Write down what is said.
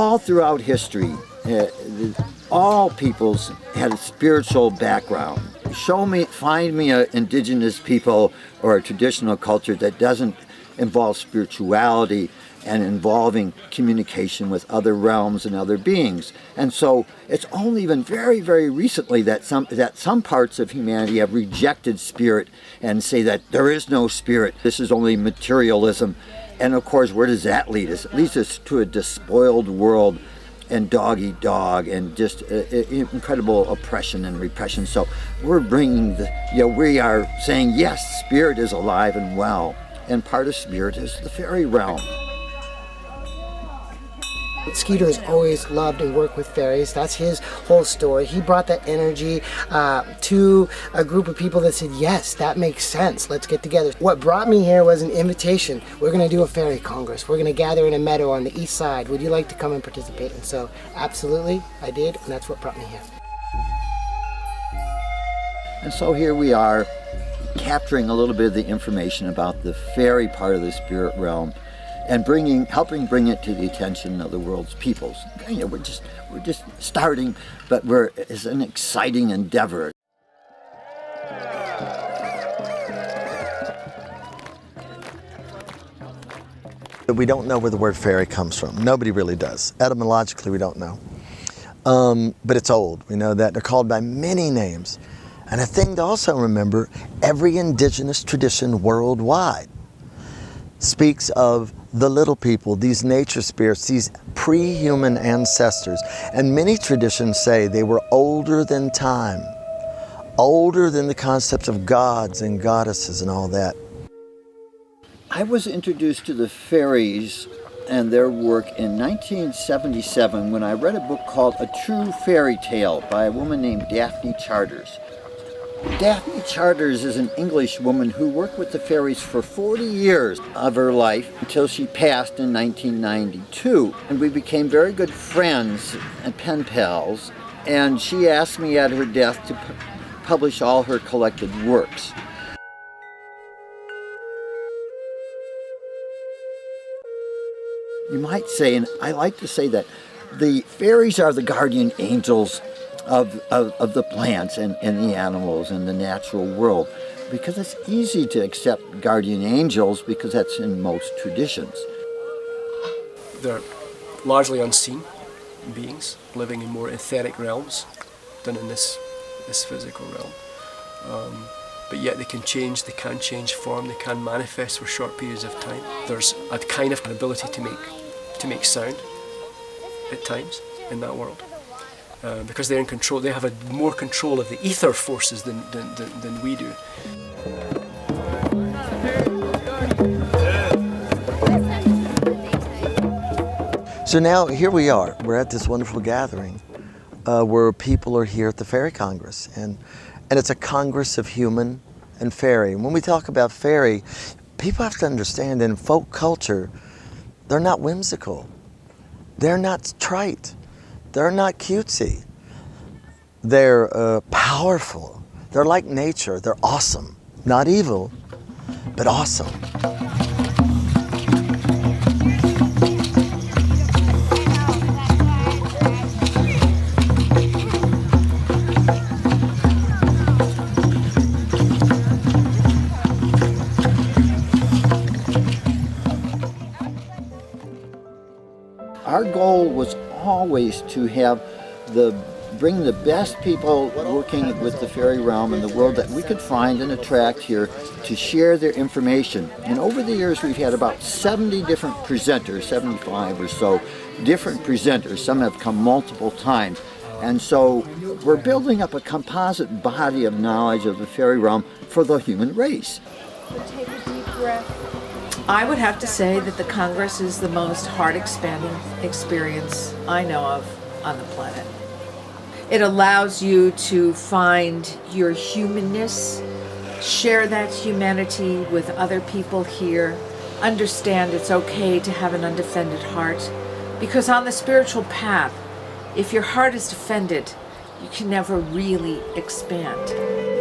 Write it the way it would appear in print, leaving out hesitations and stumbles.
all throughout history, all peoples had a spiritual background. Find me an indigenous people or a traditional culture that doesn't involve spirituality and involving communication with other realms and other beings. And so it's only been very, very recently that some parts of humanity have rejected spirit and say that there is no spirit. This is only materialism. And of course, where does that lead us? It leads us to a despoiled world and dog eat dog and just incredible oppression and repression. So we're bringing we are saying, yes, spirit is alive and well. And part of spirit is the fairy realm. Skeeter has always loved and worked with fairies. That's his whole story. He brought that energy to a group of people that said, yes, that makes sense. Let's get together. What brought me here was an invitation. We're going to do a fairy congress. We're going to gather in a meadow on the east side. Would you like to come and participate? And so, absolutely, I did, and that's what brought me here. And so here we are, capturing a little bit of the information about the fairy part of the spirit realm, and helping bring it to the attention of the world's peoples. We're just starting, but it's an exciting endeavor. We don't know where the word fairy comes from. Nobody really does. Etymologically, we don't know. But it's old. We know that. They're called by many names. And a thing to also remember, every indigenous tradition worldwide speaks of the little people, these nature spirits, these pre-human ancestors. And many traditions say they were older than time, older than the concepts of gods and goddesses and all that. I was introduced to the fairies and their work in 1977 when I read a book called A True Fairy Tale by a woman named Daphne Charters. Daphne Charters is an English woman who worked with the fairies for 40 years of her life until she passed in 1992. And we became very good friends and pen pals. And she asked me at her death to publish all her collected works. You might say, and I like to say that the fairies are the guardian angels of the plants and the animals and the natural world, because it's easy to accept guardian angels because that's in most traditions. They're largely unseen beings living in more etheric realms than in this physical realm. But yet they can change form, they can manifest for short periods of time. There's a kind of ability to make sound at times in that world. Because they're in control, they have more control of the ether forces than we do. So now here we are. We're at this wonderful gathering where people are here at the Fairy Congress, and it's a congress of human and fairy. And when we talk about fairy, people have to understand in folk culture, they're not whimsical, they're not trite. They're not cutesy. They're powerful. They're like nature. They're awesome. Not evil, but awesome. Our goal was always to bring the best people working with the fairy realm in the world that we could find and attract here to share their information. And over the years we've had about 70 different presenters, 75 or so different presenters. Some have come multiple times. And so we're building up a composite body of knowledge of the fairy realm for the human race. Take a deep breath. I would have to say that the Congress is the most heart-expanding experience I know of on the planet. It allows you to find your humanness, share that humanity with other people here, understand it's okay to have an undefended heart, because on the spiritual path, if your heart is defended, you can never really expand.